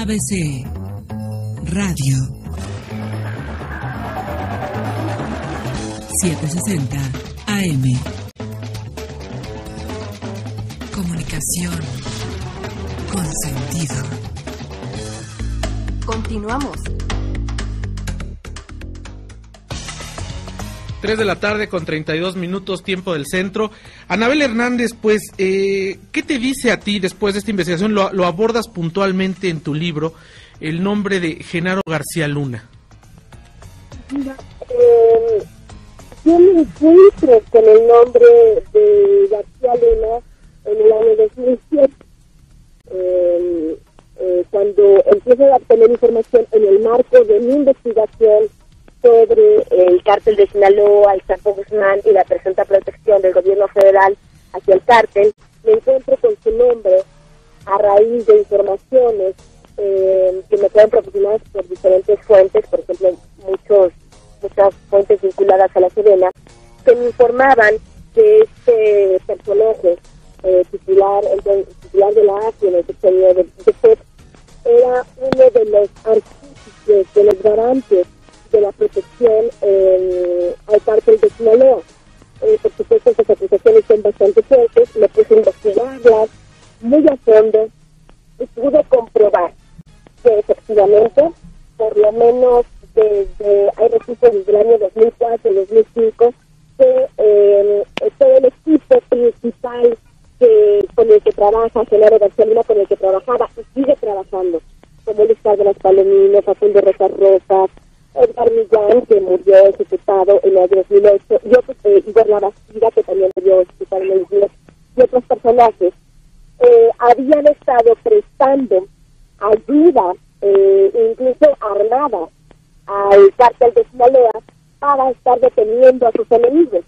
ABC Radio 760 AM. Comunicación con sentido. Continuamos. 3 de la tarde con 32 minutos, tiempo del centro. Anabel Hernández, pues, ¿qué te dice a ti después de esta investigación? Lo abordas puntualmente en tu libro, el nombre de Genaro García Luna. Mira, yo me encuentro con el nombre de García Luna en el año 2007, cuando empiezo a obtener información en el marco de mi investigación sobre el cártel de Sinaloa, el Chapo Guzmán y la presunta protección del gobierno federal hacia el cártel. Me encuentro con su nombre a raíz de informaciones que me fueron proporcionadas por diferentes fuentes, por ejemplo, muchas fuentes vinculadas a la Sedena, que me informaban que este personaje titular de la AFI en el sexenio de Fox era uno de los artífices, de los garantes de la protección al cártel de Sinaloa. Por supuesto, estas acusaciones son bastante fuertes. Me puse a investigarlas muy a fondo y pude comprobar que efectivamente, por lo menos hay registros desde el año 2004-2005, que todo el equipo principal con el que trabaja Genaro García Luna, con el que trabajaba y sigue trabajando, como Luis Cárdenas Palomino, Facundo Rojas Rojas, Edgar Millán, que murió ejecutado en el año 2008, y otros, Igor Lavacira, que también murió ejecutado en el 2008, y otros personajes, habían estado prestando ayuda, incluso armada, al cártel de Sinaloa para estar deteniendo a sus enemigos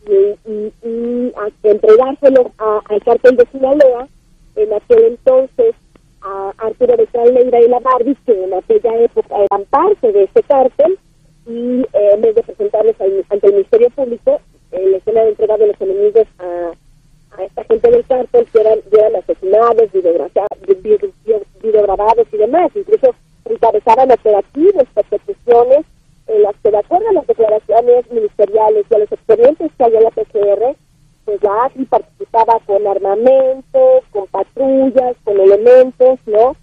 y entregárselos al cártel de Sinaloa. En aquel entonces a Arturo Beltrán Leiva y la Barbie, que en aquella época eran parte de ese cártel, y en vez de presentarles ante el Ministerio Público, les han entregado los enemigos a esta gente del cártel, que eran asesinados, videograbados y demás. Incluso encabezaban operativos, persecuciones, en las que, de acuerdo a las declaraciones ministeriales y a los expedientes que había en la PGR, pues la AFI participaba con armamento, con patrullas, con elementos, ¿no?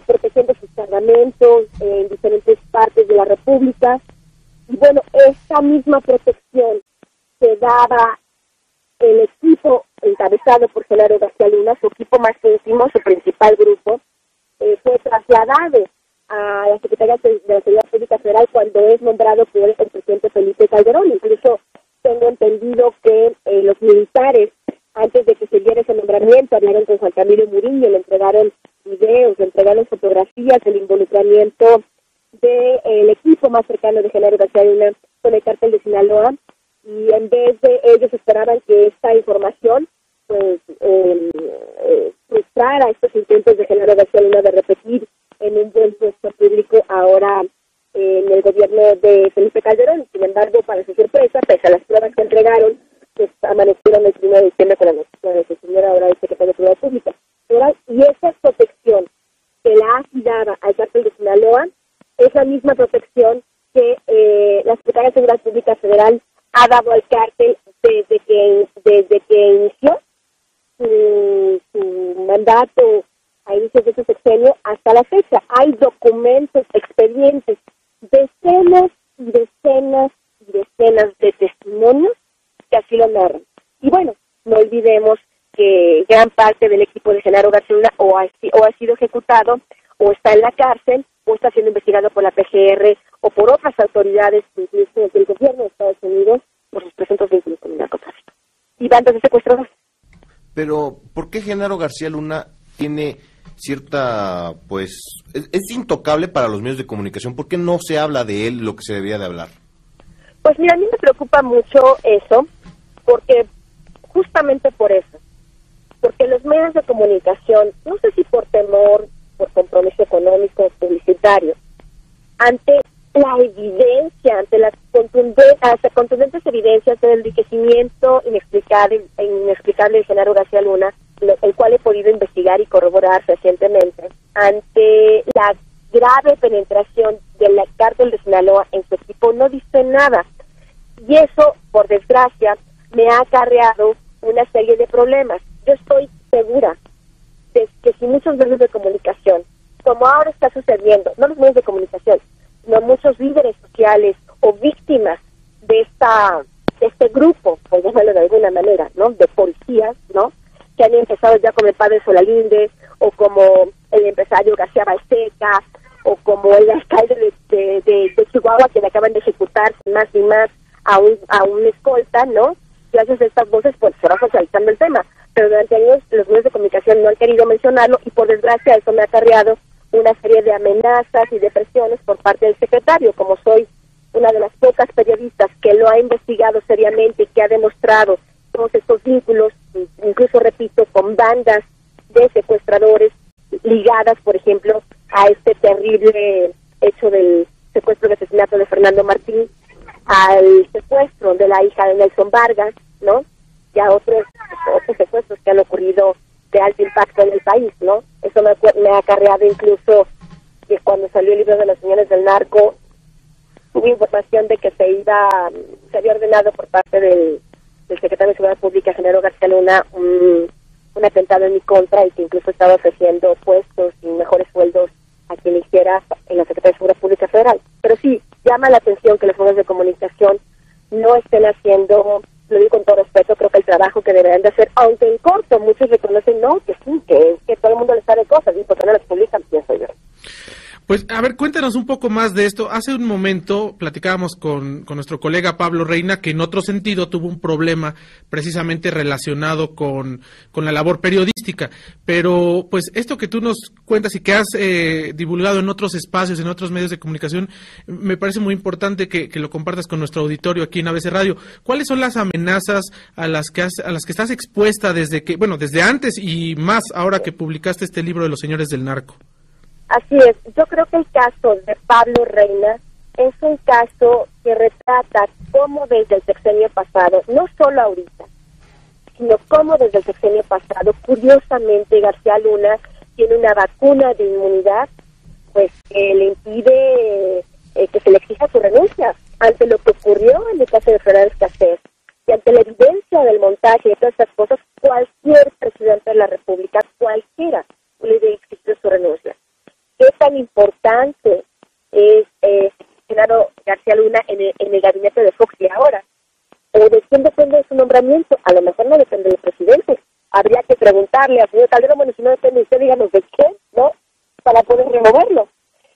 Protegiendo sus cargamentos en diferentes partes de la República. Y bueno, esta misma protección que daba el equipo encabezado por Genaro García Luna, su equipo más íntimo, su principal grupo, fue trasladado a la Secretaría de la Seguridad Pública Federal cuando es nombrado por el presidente Felipe Calderón. Incluso tengo entendido que los militares, antes de que se diera ese nombramiento, hablaron con Juan Camilo Murillo, le entregaron videos, le entregaron fotografías del involucramiento del equipo más cercano de Genaro García Luna con el cártel de Sinaloa, y en vez de ellos esperaban que esta información pues frustrara estos intentos de Genaro García Luna de repetir en un buen puesto público ahora en el gobierno de Felipe Calderón. Sin embargo, para su sorpresa, pese a las pruebas que entregaron, pues amanecieron el 1 de diciembre con la noticia de que señora ahora es secretaria de Seguridad Pública Federal. Y esa protección que la AFI daba al cártel de Sinaloa es la misma protección que la Secretaría de Seguridad Pública Federal ha dado al cártel desde que inició su mandato a inicios de su sexenio hasta la fecha. Hay documentos, expedientes, decenas y decenas y decenas de testimonios que así lo narran. Y bueno, no olvidemos que gran parte del equipo de Genaro García Luna o ha sido ejecutado, o está en la cárcel, o está siendo investigado por la PGR o por otras autoridades, incluso del gobierno de Estados Unidos, por sus presuntos vínculos con el narcotráfico y bandas de secuestradores. Pero, ¿por qué Genaro García Luna tiene cierta, pues, es intocable para los medios de comunicación? ¿Por qué no se habla de él lo que se debería de hablar? Pues mira, a mí me preocupa mucho eso, porque justamente por eso, porque los medios de comunicación, no sé si por temor, por compromiso económico, publicitario, ante la evidencia, ante las contundentes evidencias del enriquecimiento inexplicable de Genaro García Luna, el cual he podido investigar y corroborar recientemente, ante la grave penetración del cártel de Sinaloa en su equipo, no dice nada. Y eso, por desgracia, me ha acarreado una serie de problemas. Yo estoy segura de que si muchos medios de comunicación, como ahora está sucediendo, no los medios de comunicación, sino muchos líderes sociales o víctimas de este grupo, por llamarlo de alguna manera, ¿no?, de policías, ¿no?, que han empezado ya como el padre Solalinde, o como el empresario García Balseca, o como el alcalde de Chihuahua, que le acaban de ejecutar sin más ni más a un escolta, ¿no? Gracias a estas voces, pues se va socializando el tema. Pero durante años los medios de comunicación no han querido mencionarlo, y por desgracia eso me ha acarreado una serie de amenazas y de presiones por parte del secretario. Como soy una de las pocas periodistas que lo ha investigado seriamente y que ha demostrado todos estos vínculos, incluso, repito, con bandas de secuestradores ligadas, por ejemplo, a este terrible hecho del secuestro y asesinato de Fernando Martín, al secuestro de la hija de Nelson Vargas, ¿no?, y a otros secuestros que han ocurrido de alto impacto en el país, ¿no? Eso me ha acarreado incluso que cuando salió el libro de los señores del narco, hubo información de que se había ordenado por parte del secretario de Seguridad Pública, Genaro García Luna, un atentado en mi contra, y que incluso estaba ofreciendo puestos y mejores sueldos a quien hiciera en la Secretaría de Seguridad Pública Federal. Pero sí, llama la atención que los medios de comunicación no estén haciendo, lo digo con todo respeto, creo que el trabajo que deberían de hacer, aunque en corto muchos reconocen, no, que sí, que todo el mundo les sabe cosas, y por qué no las publican, pienso yo. Pues, a ver, cuéntanos un poco más de esto. Hace un momento platicábamos con nuestro colega Pablo Reina, que en otro sentido tuvo un problema precisamente relacionado con la labor periodística. Pero, pues, esto que tú nos cuentas y que has divulgado en otros espacios, en otros medios de comunicación, me parece muy importante que lo compartas con nuestro auditorio aquí en ABC Radio. ¿Cuáles son las amenazas a las que estás expuesta desde antes y más ahora que publicaste este libro de los señores del narco? Así es, yo creo que el caso de Pablo Reina es un caso que retrata cómo desde el sexenio pasado, no solo ahorita, sino cómo desde el sexenio pasado, curiosamente, García Luna tiene una vacuna de inmunidad, pues que le impide que se le exija su renuncia ante lo que ocurrió en el caso de Fernández Cassés, y ante la evidencia del montaje de todas estas cosas, cualquier presidente de la República, cualquiera, le debe exigir su renuncia. ¿Qué tan importante es Genaro García Luna en el gabinete de Fox y ahora? ¿O de quién depende de su nombramiento? A lo mejor no depende del presidente. Habría que preguntarle al señor Calderón, bueno, si no depende de usted, díganos de quién, ¿no?, para poder removerlo.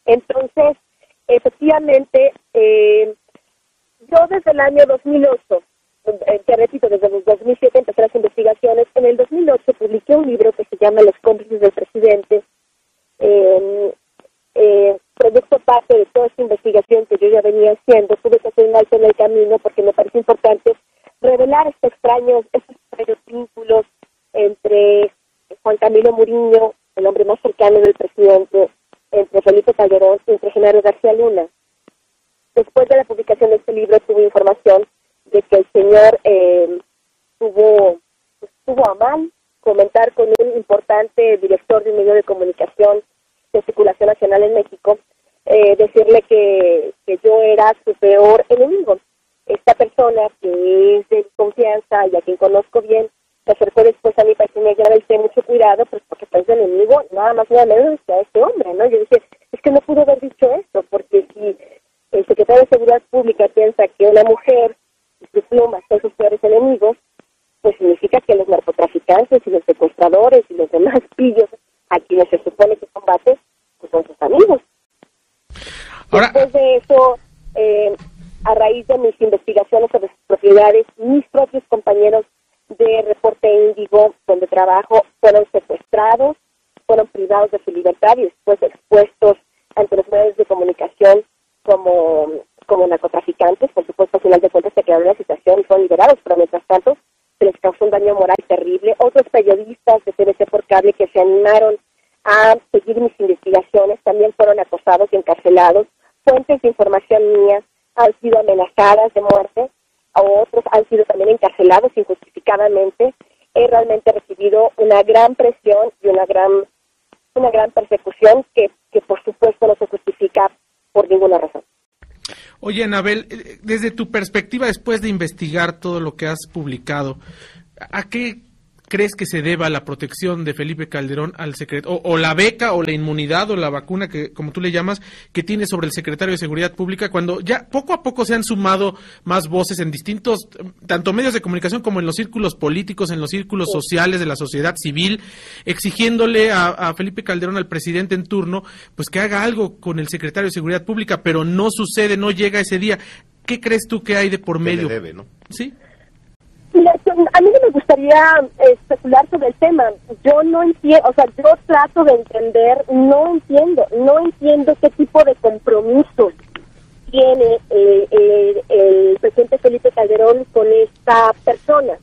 Entonces, efectivamente, yo desde el año 2008, te repito, desde el 2007 empecé las investigaciones. En el 2008 publiqué un libro que se llama Los cómplices del presidente, producto parte de toda esta investigación que yo ya venía haciendo. Tuve que hacer un alto en el camino porque me parece importante revelar estos extraños vínculos entre Juan Camilo Muriño, el hombre más cercano del presidente, entre Felipe Calderón y entre Genaro García Luna. Después de la publicación de este libro tuve información de que el señor tuvo a mal comentar con un importante director de un medio de comunicación de circulación nacional en México, decirle que yo era su peor enemigo. Esta persona, que es de confianza y a quien conozco bien, se acercó después a mí para que me agradezca mucho cuidado, pues porque es de enemigo, nada más nada menos que a este hombre, ¿no? Yo dije, es que no pudo haber dicho esto, porque si el secretario de Seguridad Pública piensa que una mujer y su pluma son sus peores enemigos, pues significa que los narcotraficantes y los secuestradores y los demás pillos a quienes se supone que combate, pues son sus amigos. Ahora, después de eso, a raíz de mis investigaciones sobre sus propiedades, mis propios compañeros de Reporte Índigo, donde trabajo, fueron secuestrados, fueron privados de su libertad y después expuestos ante los medios de comunicación como narcotraficantes. Por supuesto, al final de cuentas se quedaron en la situación y fueron liberados, pero mientras tanto se les causó un daño moral terrible. Otros periodistas de TVC por cable que se animaron a seguir mis investigaciones también fueron acosados y encarcelados. Fuentes de información mías han sido amenazadas de muerte, o otros han sido también encarcelados injustificadamente. He realmente recibido una gran presión y una gran una gran persecución que por supuesto no se justifica por ninguna razón. Oye, Anabel, desde tu perspectiva, después de investigar todo lo que has publicado, ¿a qué crees que se deba la protección de Felipe Calderón al secretario, o la beca, o la inmunidad, o la vacuna, que como tú le llamas, que tiene sobre el secretario de Seguridad Pública, cuando ya poco a poco se han sumado más voces en distintos, tanto medios de comunicación como en los círculos políticos, en los círculos sociales de la sociedad civil, exigiéndole a Felipe Calderón, al presidente en turno, pues que haga algo con el secretario de Seguridad Pública, pero no sucede, no llega ese día? ¿Qué crees tú que hay de por medio? Que le debe, ¿no? Sí. Mira, a mí no me gustaría especular sobre el tema. Yo no entiendo, o sea, yo trato de entender, no entiendo qué tipo de compromisos tiene el presidente Felipe Calderón con esta persona.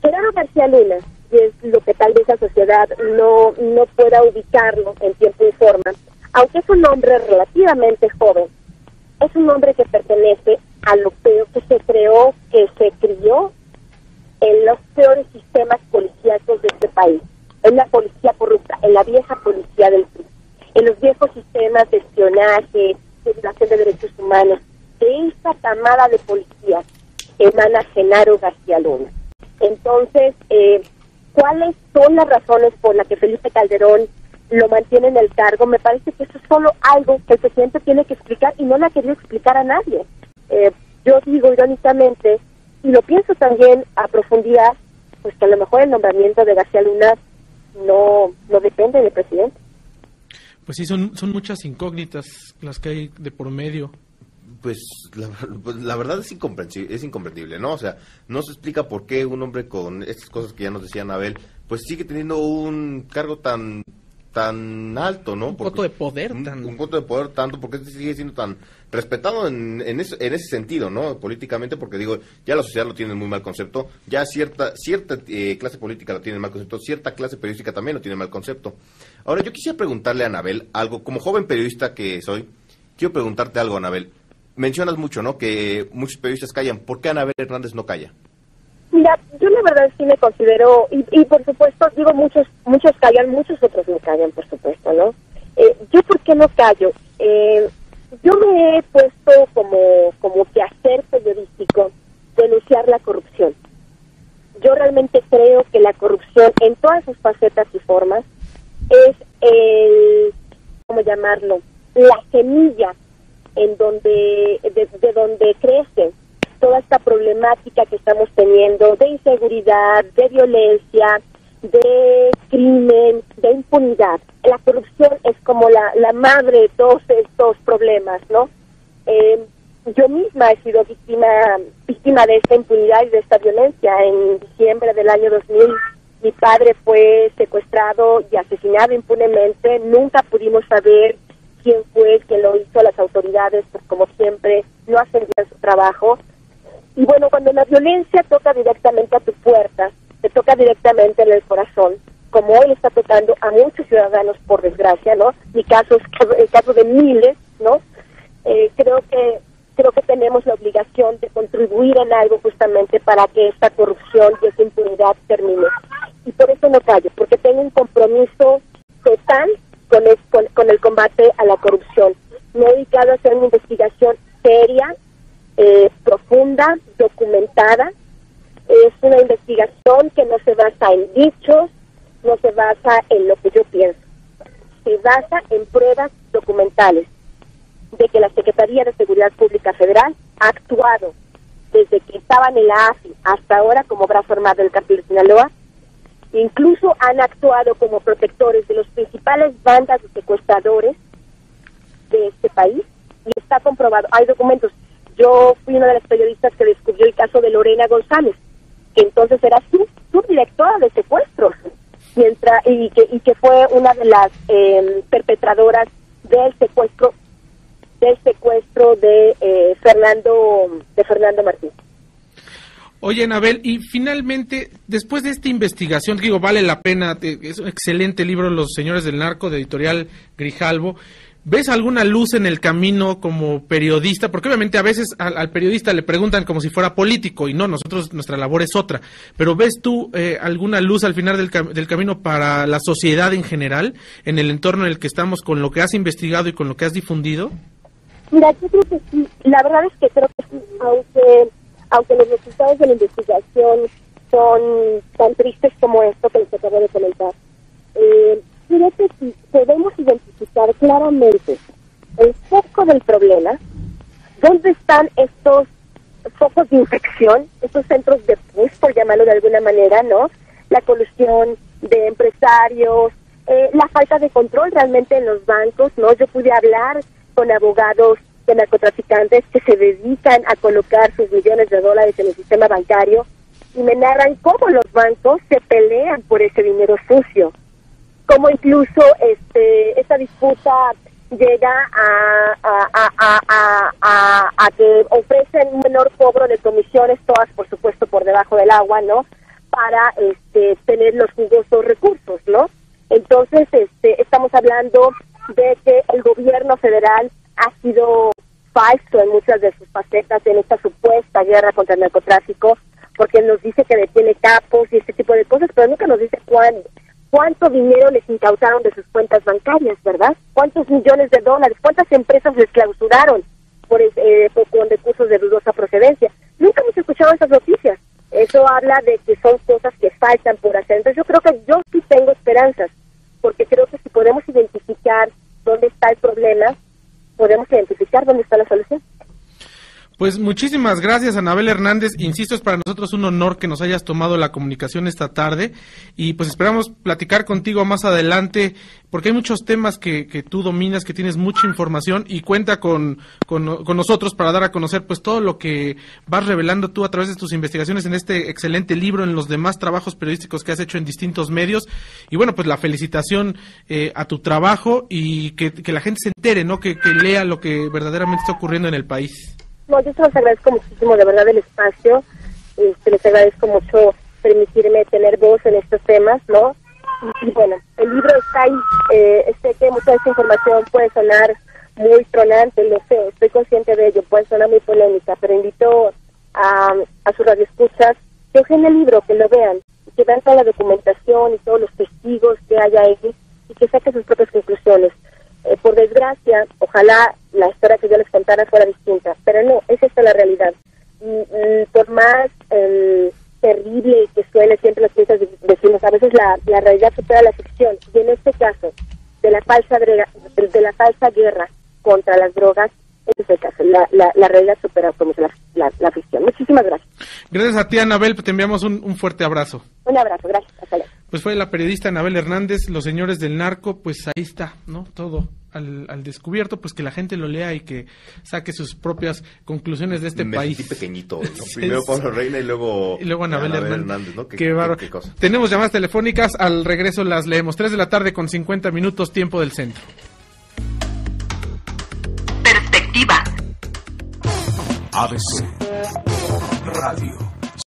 Genaro García Luna, y es lo que tal vez la sociedad no pueda ubicarlo en tiempo y forma, aunque es un hombre relativamente joven, es un hombre que pertenece a lo peor, que se creó, que se crió en los peores sistemas policíacos de este país, en la policía corrupta, en la vieja policía del PRI, en los viejos sistemas de espionaje, de violación de derechos humanos. De esta camada de policías emana Genaro García Luna. Entonces, ¿cuáles son las razones por las que Felipe Calderón lo mantiene en el cargo? Me parece que eso es solo algo que el presidente tiene que explicar y no le ha querido explicar a nadie. Yo digo irónicamente, y lo pienso también a profundidad, pues que a lo mejor el nombramiento de García Luna no depende del presidente. Pues sí, son muchas incógnitas las que hay de por medio. Pues la verdad es incomprensible, ¿no? O sea, no se explica por qué un hombre con estas cosas que ya nos decía Anabel, pues sigue teniendo un cargo tan alto, ¿no? Un voto de poder. Un voto de poder tanto, porque sigue siendo tan respetado en ese sentido, ¿no? Políticamente, porque digo, ya la sociedad lo tiene en muy mal concepto, ya cierta clase política lo tiene en mal concepto, cierta clase periodística también lo tiene en mal concepto. Ahora, yo quisiera preguntarle a Anabel algo, como joven periodista que soy, quiero preguntarte algo, Anabel. Mencionas mucho, ¿no?, que muchos periodistas callan. ¿Por qué Anabel Hernández no calla? Mira, yo la verdad sí me considero, y por supuesto, digo, muchos callan, muchos otros no callan, por supuesto, ¿no? ¿Yo por qué no callo? Yo me he puesto como quehacer periodístico denunciar la corrupción. Yo realmente creo que la corrupción, en todas sus facetas y formas, es ¿cómo llamarlo?, la semilla de donde crece toda esta problemática que estamos teniendo de inseguridad, de violencia, de crimen, de impunidad. La corrupción es como la madre de todos estos problemas, ¿no? Yo misma he sido víctima de esta impunidad y de esta violencia. En diciembre del año 2000, mi padre fue secuestrado y asesinado impunemente. Nunca pudimos saber quién fue, quién lo hizo. Las autoridades, pues como siempre, no hacen bien su trabajo. Y bueno, cuando la violencia toca directamente a tu puerta, te toca directamente en el corazón, como hoy le está tocando a muchos ciudadanos, por desgracia, ¿no? Mi caso es el caso de miles, ¿no? Creo que tenemos la obligación de contribuir en algo justamente para que esta corrupción y esta impunidad termine. Y por eso no callo, porque tengo un compromiso total con el combate a la corrupción. Me he dedicado a hacer una investigación seria, profunda, documentada. Es una investigación que no se basa en dichos, no se basa en lo que yo pienso. Se basa en pruebas documentales de que la Secretaría de Seguridad Pública Federal ha actuado desde que estaba en la AFI hasta ahora como brazo armado del Cártel de Sinaloa. Incluso han actuado como protectores de los principales bandas de secuestradores de este país, y está comprobado, hay documentos. Yo fui una de las periodistas que descubrió el caso de Lorena González, que entonces era subdirectora de secuestros, y que fue una de las perpetradoras del secuestro de Fernando Martín. Oye, Anabel, y finalmente, después de esta investigación, digo, vale la pena, es un excelente libro, Los Señores del Narco, de Editorial Grijalvo, ¿Ves alguna luz en el camino como periodista? Porque obviamente a veces al periodista le preguntan como si fuera político y no, nuestra labor es otra. Pero ¿ves tú alguna luz al final del camino para la sociedad en general, en el entorno en el que estamos, con lo que has investigado y con lo que has difundido? Mira, yo creo que sí. La verdad es que creo que sí, aunque los resultados de la investigación son tan tristes como esto que les acabo de comentar, creo que sí podemos identificar claramente el foco del problema, dónde están estos focos de infección, estos centros de pus, por llamarlo de alguna manera, ¿no? La colusión de empresarios, la falta de control realmente en los bancos, ¿no? Yo pude hablar con abogados de narcotraficantes que se dedican a colocar sus millones de dólares en el sistema bancario y me narran cómo los bancos se pelean por ese dinero sucio, cómo incluso esta disputa llega a que ofrecen un menor cobro de comisiones, todas por supuesto por debajo del agua, ¿no? Para tener los jugosos recursos, ¿no? Entonces, estamos hablando de que el gobierno federal ha sido falso en muchas de sus facetas en esta supuesta guerra contra el narcotráfico, porque nos dice que detiene capos y este tipo de cosas, pero nunca nos dice cuánto dinero les incautaron de sus cuentas bancarias, ¿verdad? ¿Cuántos millones de dólares? ¿Cuántas empresas les clausuraron con recursos de dudosa procedencia? Nunca hemos escuchado esas noticias. Eso habla de que son cosas que faltan por hacer. Entonces yo sí tengo esperanzas, porque creo que si podemos identificar dónde está el problema, podemos identificar dónde está la solución. Pues muchísimas gracias, Anabel Hernández. Insisto, es para nosotros un honor que nos hayas tomado la comunicación esta tarde y pues esperamos platicar contigo más adelante porque hay muchos temas que tú dominas, que tienes mucha información y cuenta con nosotros para dar a conocer pues todo lo que vas revelando tú a través de tus investigaciones en este excelente libro, en los demás trabajos periodísticos que has hecho en distintos medios. Y bueno, pues la felicitación a tu trabajo y que la gente se entere, ¿no? Que lea lo que verdaderamente está ocurriendo en el país. No, yo les agradezco muchísimo de verdad el espacio, les agradezco mucho permitirme tener voz en estos temas, ¿no? Y bueno, el libro está ahí, sé que mucha de esta información puede sonar muy tronante, lo sé, estoy consciente de ello, puede sonar muy polémica, pero invito a sus radioescuchas que ojen el libro, que lo vean, que vean toda la documentación y todos los testigos que hay ahí y que saquen sus propias conclusiones. Por desgracia, ojalá la historia que yo les contara fuera distinta, pero no, es esta la realidad. Por más terrible que suene, siempre los periodistas decimos, a veces la realidad supera la ficción, y en este caso, de la falsa guerra contra las drogas, ese es el caso, la realidad supera como la ficción. Muchísimas gracias. Gracias a ti, Anabel, te enviamos un fuerte abrazo. Un abrazo, gracias, hasta luego. Pues fue la periodista Anabel Hernández, Los Señores del Narco, pues ahí está, ¿no? Todo al descubierto, pues que la gente lo lea y que saque sus propias conclusiones de este país. Me sentí pequeñito, ¿no? Primero Pablo Reina y luego Anabel Hernández, ¿no? Qué cosa. Tenemos llamadas telefónicas, al regreso las leemos. 3:50 p.m, tiempo del centro. Perspectiva. ABC Radio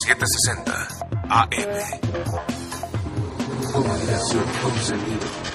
760 AM. Comunicación con sentido.